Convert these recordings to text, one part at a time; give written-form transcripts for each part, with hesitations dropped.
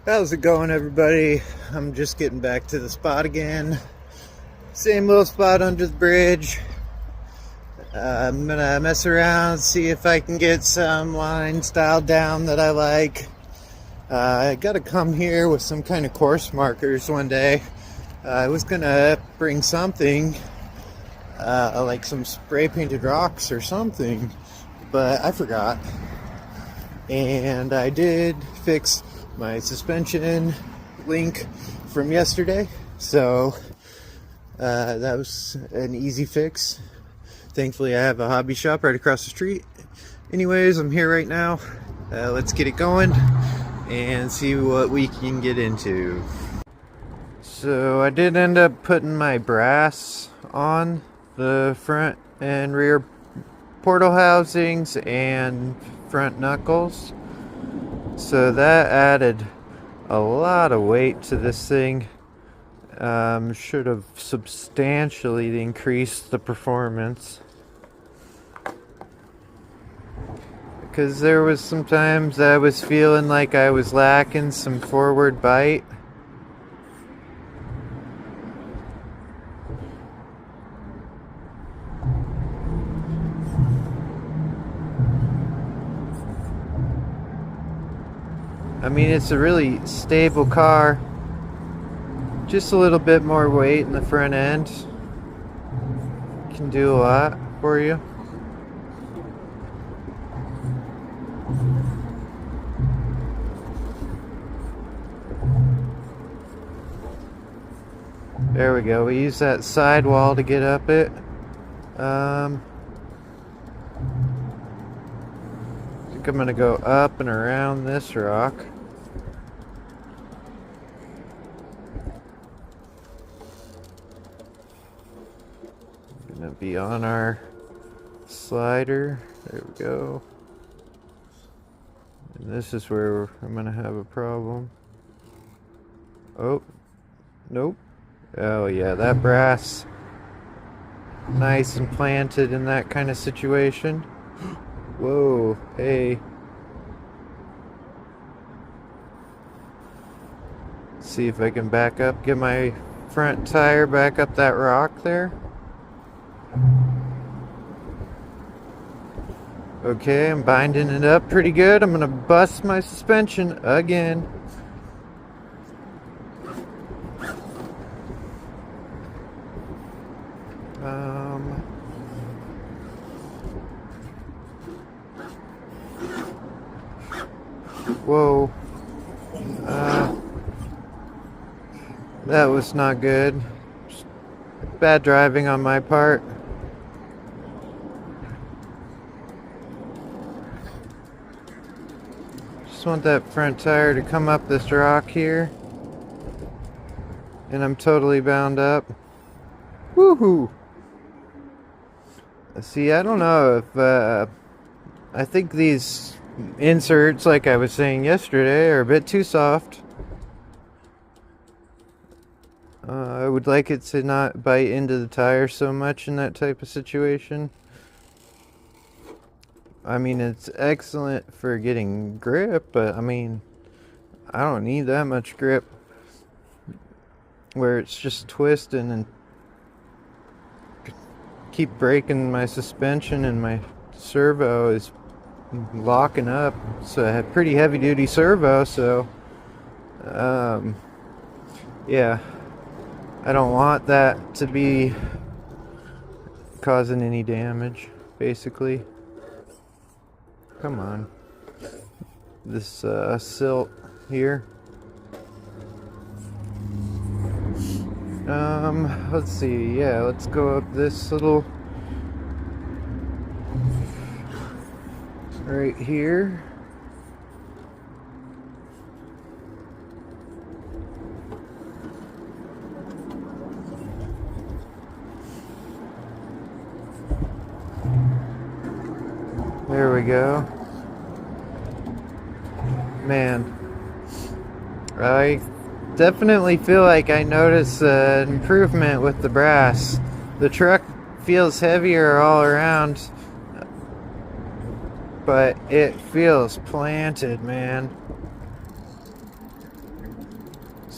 How's it going, everybody? I'm just getting back to the spot again. Same little spot under the bridge. I'm gonna mess around, see if I can get some lines dialed down that I like. I gotta come here with some kind of course markers one day. I was gonna bring something, like some spray painted rocks or something, but I forgot. And I did fix my suspension link from yesterday, so that was an easy fix. Thankfully I have a hobby shop right across the street. Anyways, I'm here right now. Let's get it going and see what we can get into. So I did end up putting my brass on the front and rear portal housings and front knuckles, so that added a lot of weight to this thing. Should have substantially increased the performance, because there was some times I was feeling like I was lacking some forward bite. I mean, it's a really stable car. Just a little bit more weight in the front end can do a lot for you. There we go. We use that sidewall to get up it. I think I'm gonna go up and around this rock. Gonna be on our slider. There we go. And this is where I'm gonna have a problem. Oh, nope. Oh yeah, that brass nice and planted in that kind of situation. Whoa, hey. See if I can back up, get my front tire back up that rock there. Okay, I'm binding it up pretty good. I'm gonna bust my suspension again. Whoa. That was not good. Bad driving on my part. Just want that front tire to come up this rock here. And I'm totally bound up. Woohoo! See, I don't know if, I think these inserts, like I was saying yesterday, are a bit too soft. I would like it to not bite into the tire so much in that type of situation. I mean, it's excellent for getting grip, but I mean, I don't need that much grip where it's just twisting and keep breaking my suspension, and my servo is locking up. So I have pretty heavy duty servo, so yeah, I don't want that to be causing any damage, basically. Come on. This silt here. Let's see. Yeah, let's go up this little right here. There we go. Man, I definitely feel like I notice an improvement with the brass. The truck feels heavier all around, but it feels planted, man.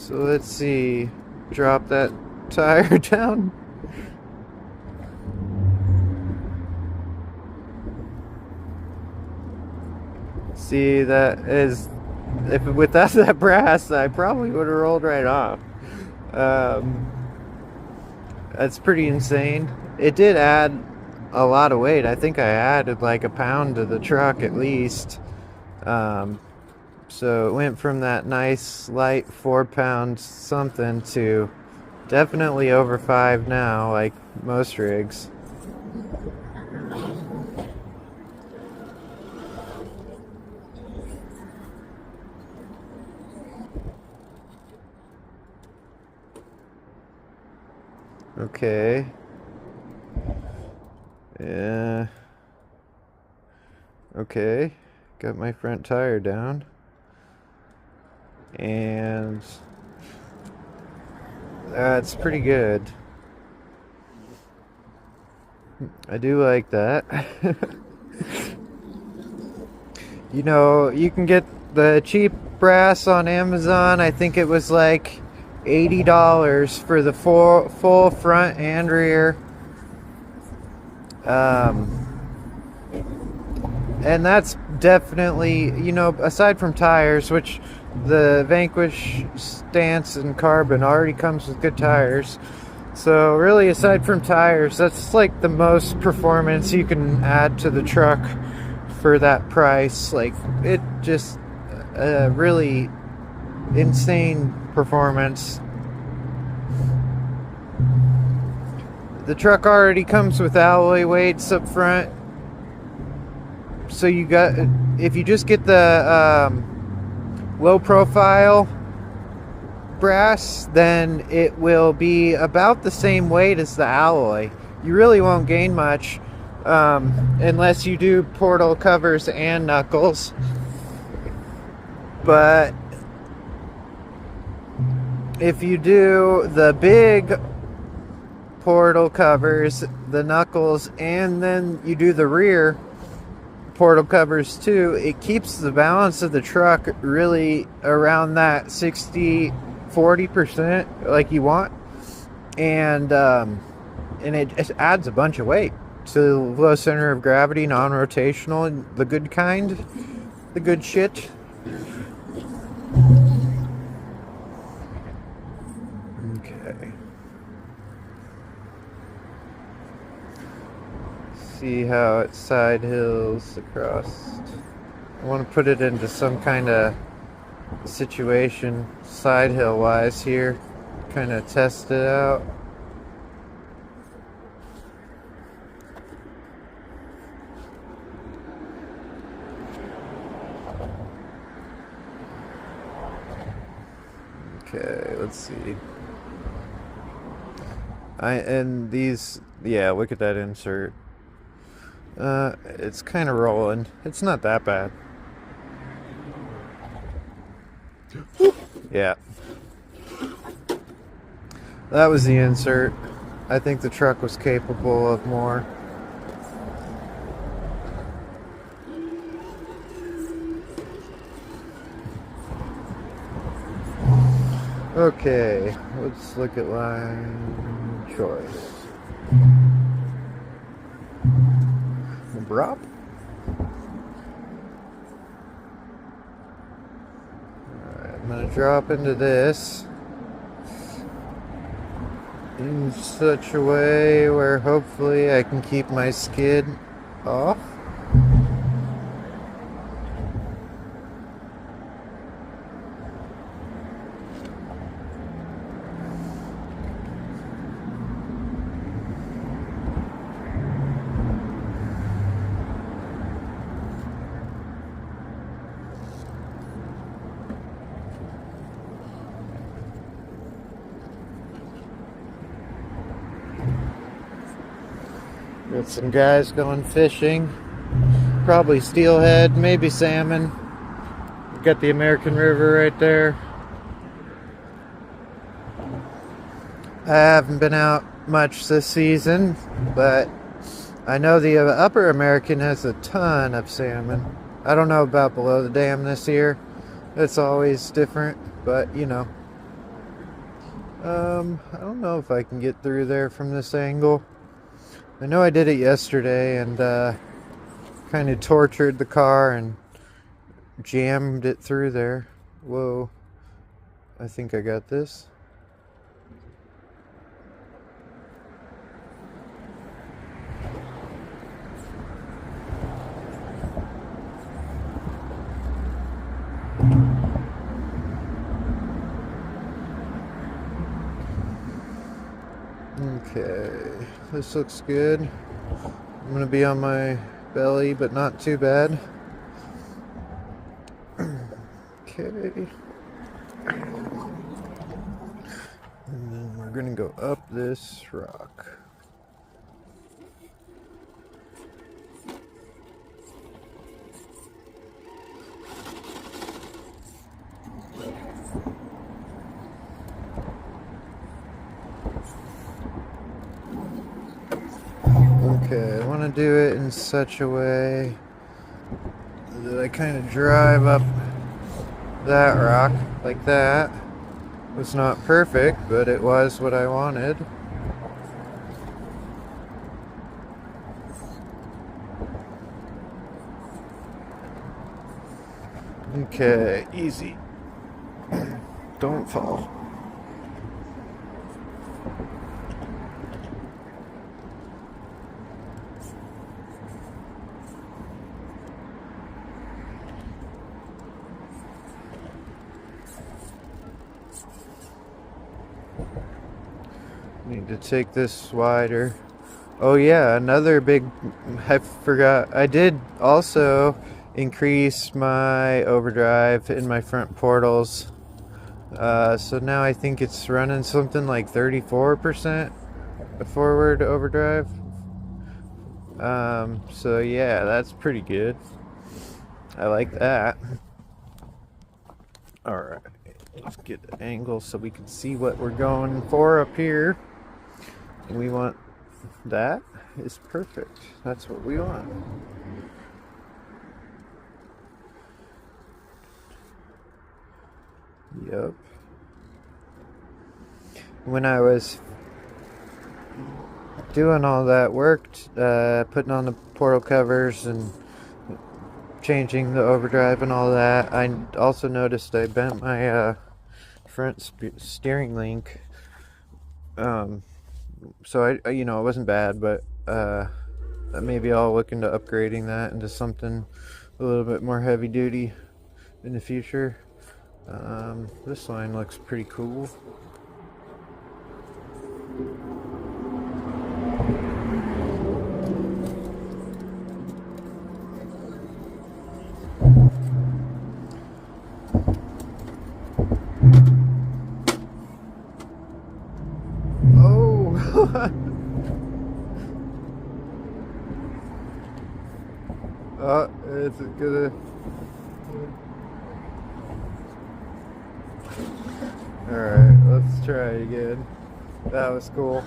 So let's see. Drop that tire down. See, that is, if without that brass, I probably would have rolled right off. That's pretty insane. It did add a lot of weight. I think I added like a pound to the truck at least. So it went from that nice light 4-pound something to definitely over 5 now, like most rigs. Okay. Yeah. Okay. Got my front tire down. And that's pretty good. I do like that. You know, you can get the cheap brass on Amazon. I think it was like $80 for the full front and rear. And that's definitely, you know, aside from tires, which the Vanquish Stance and Carbon already comes with good tires. So really, aside from tires, that's like the most performance you can add to the truck for that price. Like, it just really insane performance. The truck already comes with alloy weights up front. So you got, if you just get the low profile brass, then it will be about the same weight as the alloy. You really won't gain much unless you do portal covers and knuckles. But if you do the big portal covers, the knuckles, and then you do the rear portal covers too, it keeps the balance of the truck really around that 60-40% like you want, and it adds a bunch of weight. So low center of gravity, non-rotational, the good kind, the good shit. Okay. See how it side hills across. I want to put it into some kind of situation side hill wise here, kind of test it out. Okay, let's see. And these, yeah, look at that insert. It's kind of rolling. It's not that bad. Yeah. That was the insert. I think the truck was capable of more. Okay, let's look at line choice. Drop. Alright, I'm gonna drop into this in such a way where hopefully I can keep my skid off. Got some guys going fishing. Probably steelhead, maybe salmon. Got the American River right there. I haven't been out much this season, but I know the Upper American has a ton of salmon. I don't know about below the dam this year. It's always different, but you know. I don't know if I can get through there from this angle. I know I did it yesterday and kind of tortured the car and jammed it through there. Whoa. I think I got this. Okay, this looks good. I'm gonna be on my belly, but not too bad. Okay. And then we're gonna go up this rock. Okay, I want to do it in such a way that I kind of drive up that rock like that. It was not perfect, but it was what I wanted. Okay, easy. Don't fall. Need to take this wider. Oh yeah, another big, I forgot, I did also increase my overdrive in my front portals. So now I think it's running something like 34% forward overdrive. So yeah, that's pretty good. I like that. Alright, let's get the angle so we can see what we're going for up here. We want that is perfect. That's what we want. Yep. When I was doing all that work, putting on the portal covers and changing the overdrive and all that, I also noticed I bent my front steering link. So I, it wasn't bad, but maybe I'll look into upgrading that into something a little bit more heavy duty in the future. This line looks pretty cool. Oh, it's gonna. Alright, let's try it again. That was cool.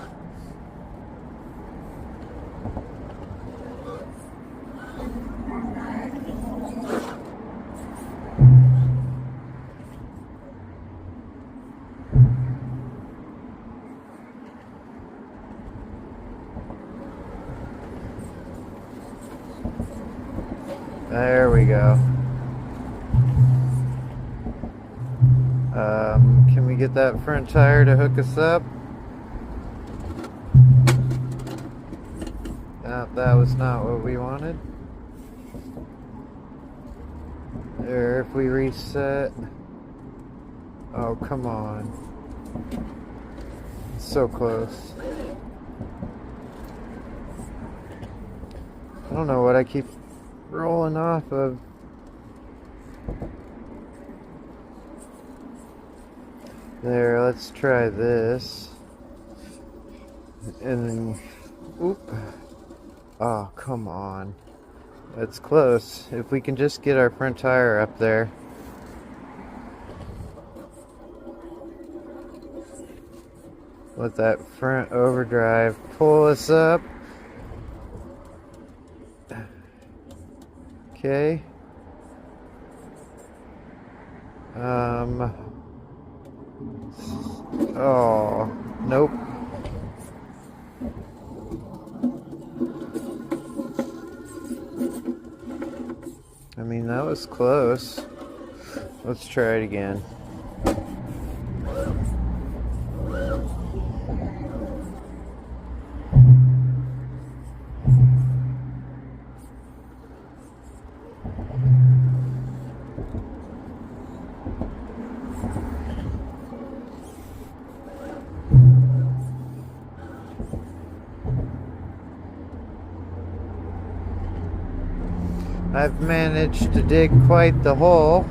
There we go. Can we get that front tire to hook us up? That was not what we wanted. There, if we reset. Oh, come on. It's so close. I don't know what I keep rolling off of. There, let's try this. And then, oop. Oh, come on. That's close. If we can just get our front tire up there. Let that front overdrive pull us up. Okay. Oh, nope. I mean, that was close. Let's try it again. I've managed to dig quite the hole.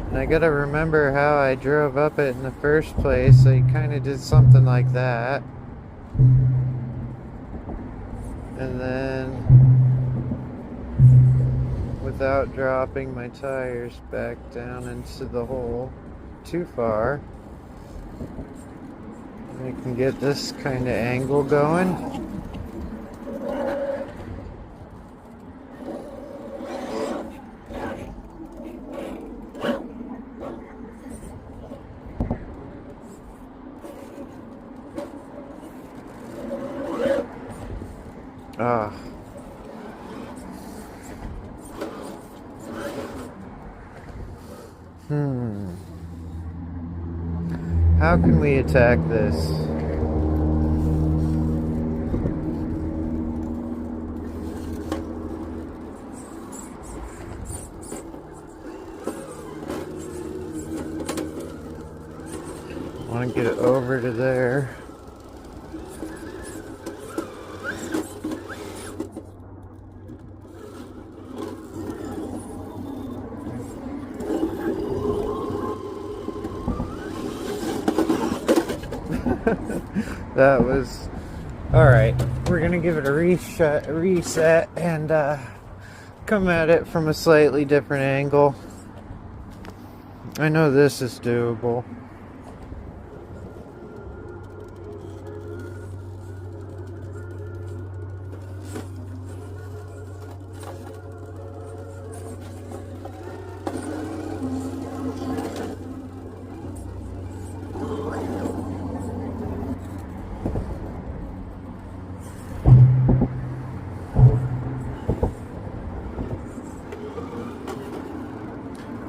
And I gotta remember how I drove up it in the first place. I kinda did something like that. And then, without dropping my tires back down into the hole too far, I can get this kind of angle going. Ah. How can we attack this? I want to get it over to there. That was alright. We're gonna give it a reset and come at it from a slightly different angle. I know this is doable.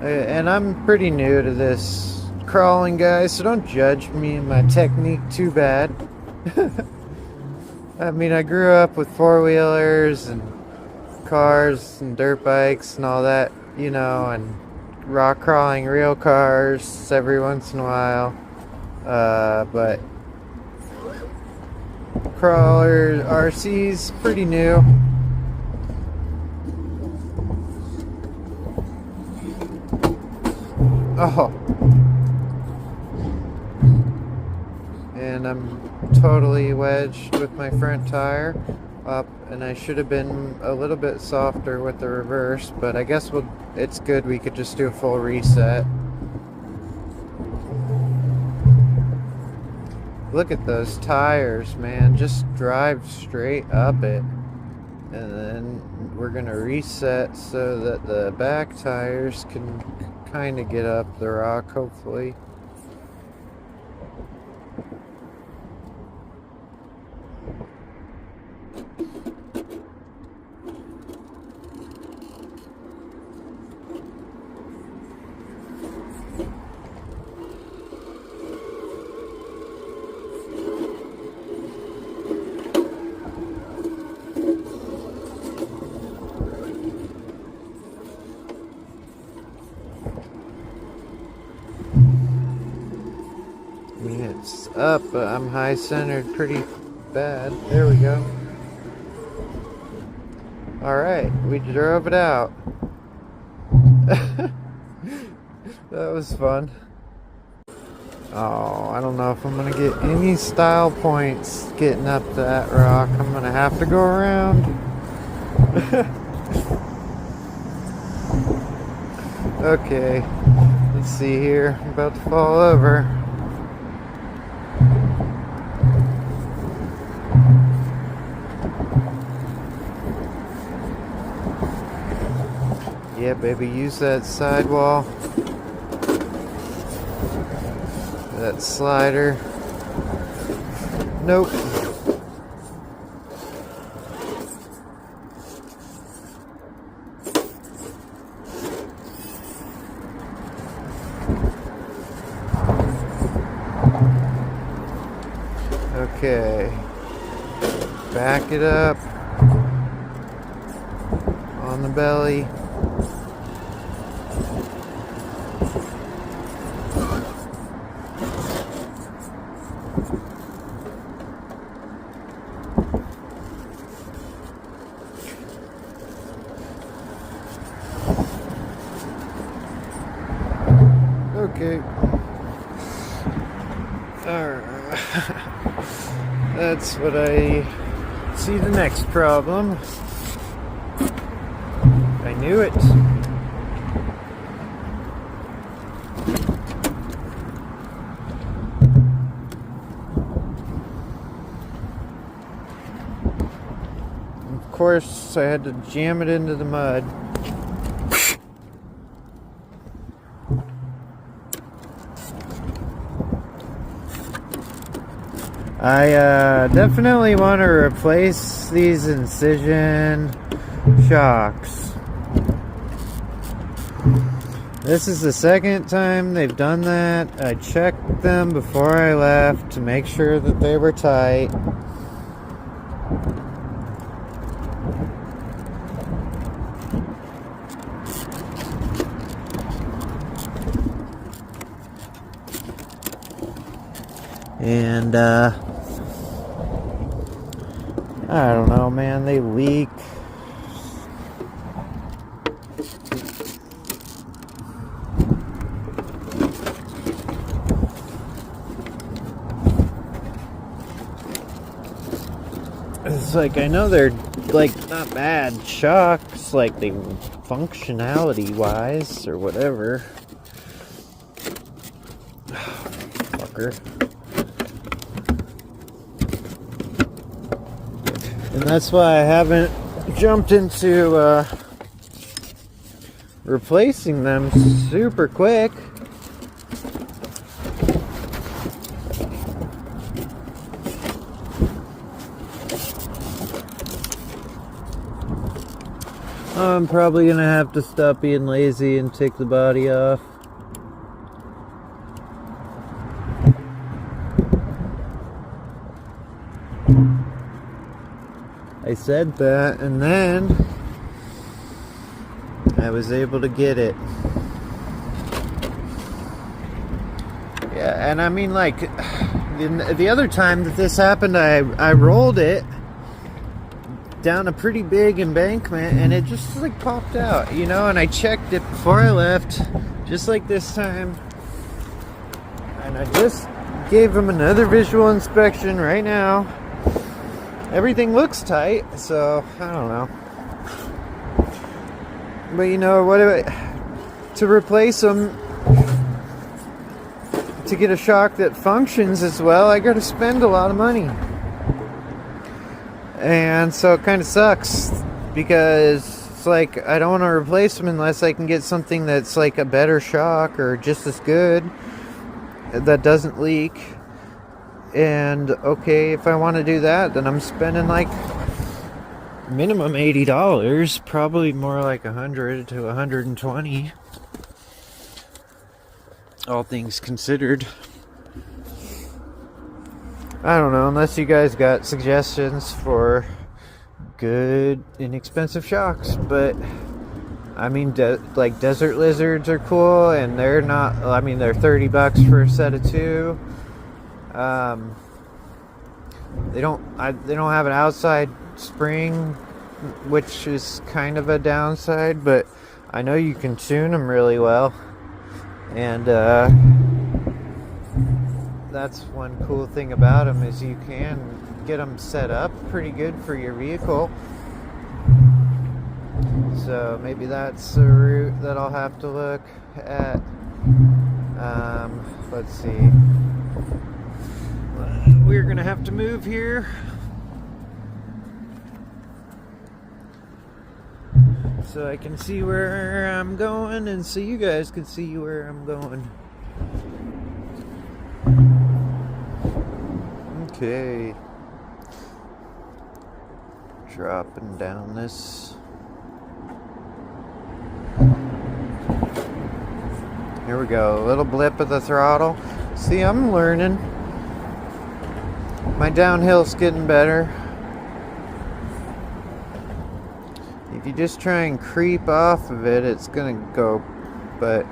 And I'm pretty new to this crawling, guys, so don't judge me and my technique too bad. I mean, I grew up with four-wheelers and cars and dirt bikes and all that, you know, and rock crawling real cars every once in a while. But crawler RC's pretty new. Oh. And I'm totally wedged with my front tire up, and I should have been a little bit softer with the reverse, but I guess it's good we could just do a full reset. Look at those tires, man. Just drive straight up it. And then we're gonna reset so that the back tires can kind of get up the rock, hopefully. It's up, but I'm high centered pretty bad. There we go. Alright, we drove it out. That was fun. Oh, I don't know if I'm gonna get any style points getting up that rock. I'm gonna have to go around. Okay, let's see here. I'm about to fall over. Yeah, baby, use that sidewall. that slider. Nope. Okay. Back it up on the belly. Okay. Alright. That's what I see the next problem. I knew it. Of course, I had to jam it into the mud. I definitely want to replace these incision shocks. This is the second time they've done that. I checked them before I left to make sure that they were tight. And I don't know, man, they leak. It's like, I know they're like not bad shocks, like they functionality wise or whatever. Fucker. And that's why I haven't jumped into replacing them super quick. I'm probably gonna have to stop being lazy and take the body off. I said that, and then I was able to get it. Yeah, and I mean, like, the other time that this happened, I rolled it down a pretty big embankment, and it just, like, popped out, you know, and I checked it before I left, just like this time. And I just gave them another visual inspection right now. Everything looks tight, so I don't know. But you know what? To replace them, to get a shock that functions as well, I got to spend a lot of money, and so it kind of sucks because it's like I don't want to replace them unless I can get something that's like a better shock or just as good that doesn't leak. And okay, if I want to do that, then I'm spending like minimum $80, probably more like $100 to $120, all things considered. I don't know, unless you guys got suggestions for good inexpensive shocks. But I mean, like Desert Lizards are cool, and they're not, I mean, they're $30 for a set of two. They don't have an outside spring, which is kind of a downside, but I know you can tune them really well, and that's one cool thing about them, is you can get them set up pretty good for your vehicle. So maybe that's a route that I'll have to look at. Let's see. We're gonna have to move here, so I can see where I'm going, and so you guys can see where I'm going. Okay. Dropping down this. Here we go. A little blip of the throttle. See, I'm learning. My downhill's getting better. If you just try and creep off of it, it's gonna go, but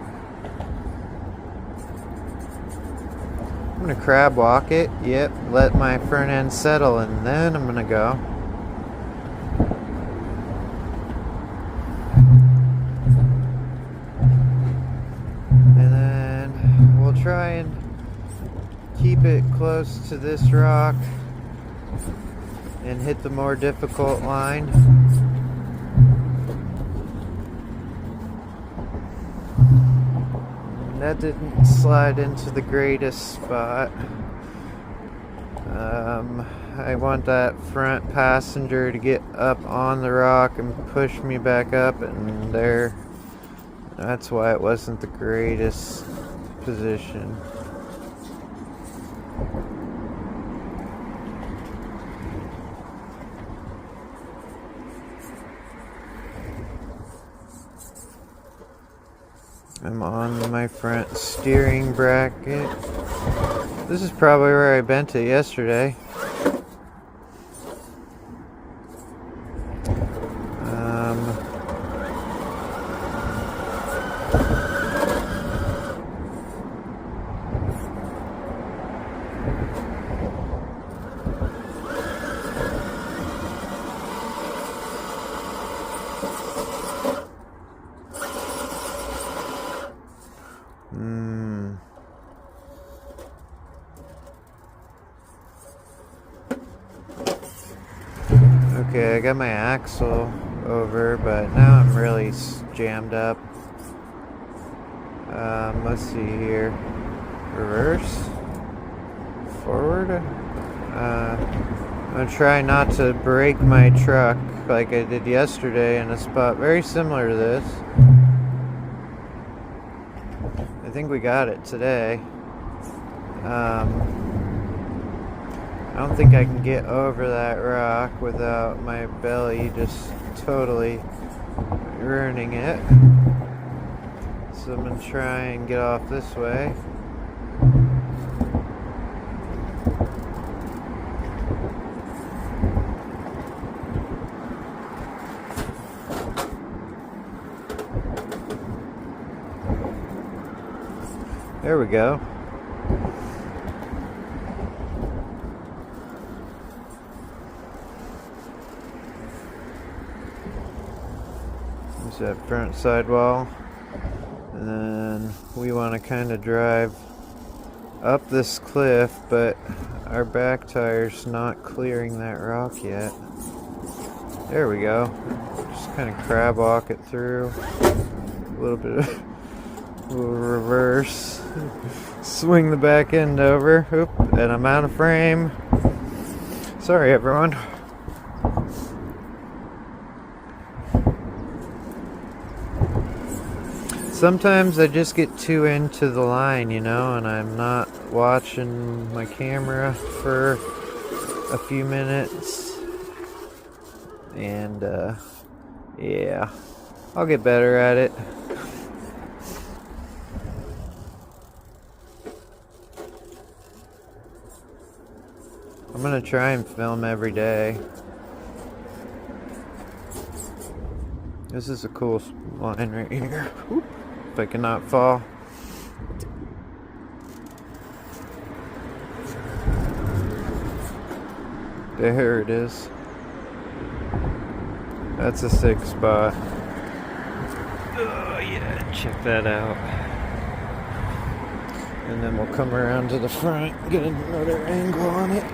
I'm gonna crab walk it. Yep, let my front end settle, and then I'm gonna go. And then we'll try and keep it close to this rock and hit the more difficult line. That didn't slide into the greatest spot. I want that front passenger to get up on the rock and push me back up, and there. That's why it wasn't the greatest position. I'm on my front steering bracket. This is probably where I bent it yesterday. Okay, I got my axle over, but now I'm really jammed up. Let's see here. Reverse. Forward. I'm gonna try not to break my truck like I did yesterday in a spot very similar to this. I think we got it today. I don't think I can get over that rock without my belly just totally ruining it. So I'm going to try and get off this way. There we go. That front sidewall, and then we want to kind of drive up this cliff, but our back tire's not clearing that rock yet. There we go. Just kind of crab walk it through. A little bit of a little reverse. Swing the back end over. Oop, and I'm out of frame. Sorry, everyone. Sometimes I just get too into the line, you know, and I'm not watching my camera for a few minutes. And, yeah, I'll get better at it. I'm gonna try and film every day. This is a cool line right here. Whoop. If I cannot fall. There it is. That's a sick spot. Oh yeah, check that out. And then we'll come around to the front, get another angle on it.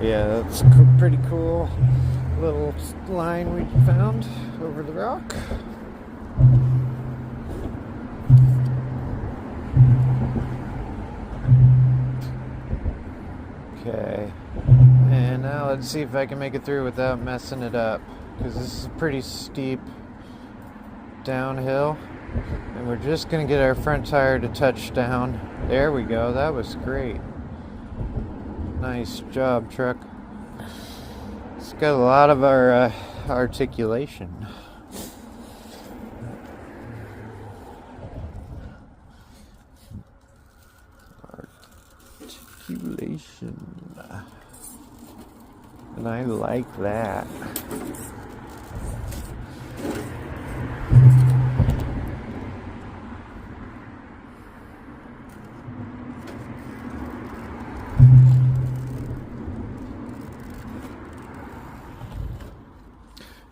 Yeah, that's pretty cool little line we found over the rock. Okay, and now let's see if I can make it through without messing it up. because this is a pretty steep downhill. And we're just going to get our front tire to touch down. There we go. That was great. Nice job, truck. It's got a lot of our articulation. Articulation. And I like that.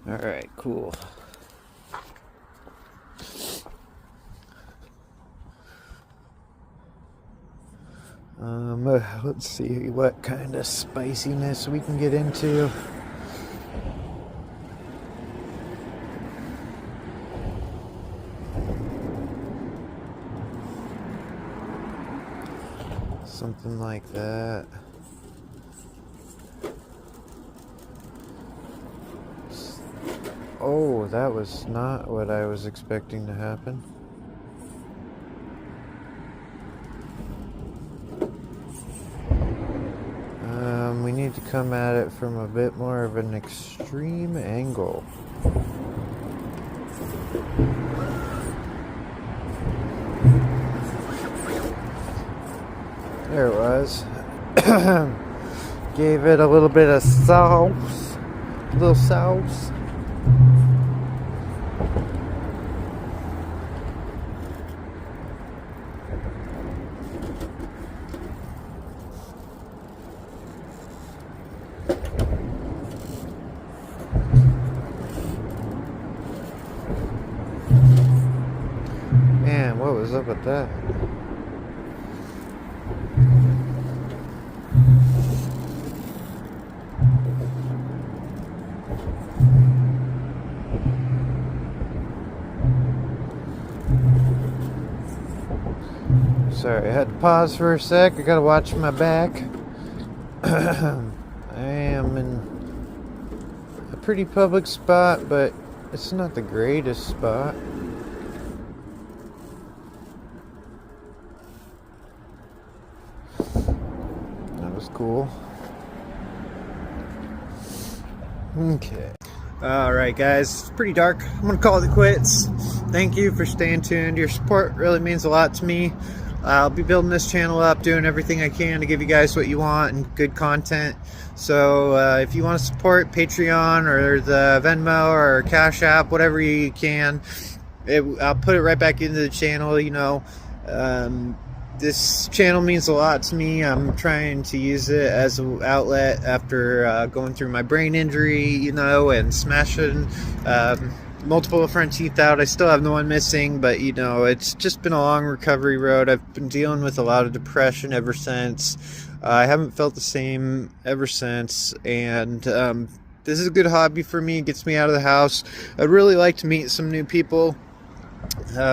Alright, cool. Let's see what kind of spiciness we can get into. Something like that. Oh, that was not what I was expecting to happen. We need to come at it from a bit more of an extreme angle. There it was. Gave it a little bit of sauce. A little sauce. Man, what was up with that? Sorry, I had to pause for a sec. I gotta watch my back. I am in a pretty public spot, but it's not the greatest spot. That was cool. Okay. Alright guys, it's pretty dark. I'm gonna call it quits. Thank you for staying tuned. Your support really means a lot to me. I'll be building this channel up, doing everything I can to give you guys what you want and good content. So if you want to support Patreon or the Venmo or Cash App, whatever you can, I'll put it right back into the channel. You know, this channel means a lot to me. I'm trying to use it as an outlet after going through my brain injury, you know, and smashing multiple front teeth out. I still have the one missing, but you know, it's just been a long recovery road. I've been dealing with a lot of depression ever since. I haven't felt the same ever since, and this is a good hobby for me. It gets me out of the house. I'd really like to meet some new people,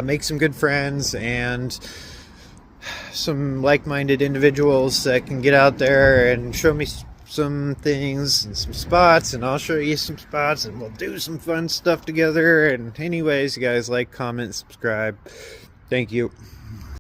make some good friends, and some like-minded individuals that can get out there and show me some things and some spots, and I'll show you some spots, and we'll do some fun stuff together. And anyways, you guys, like, comment, subscribe. Thank you.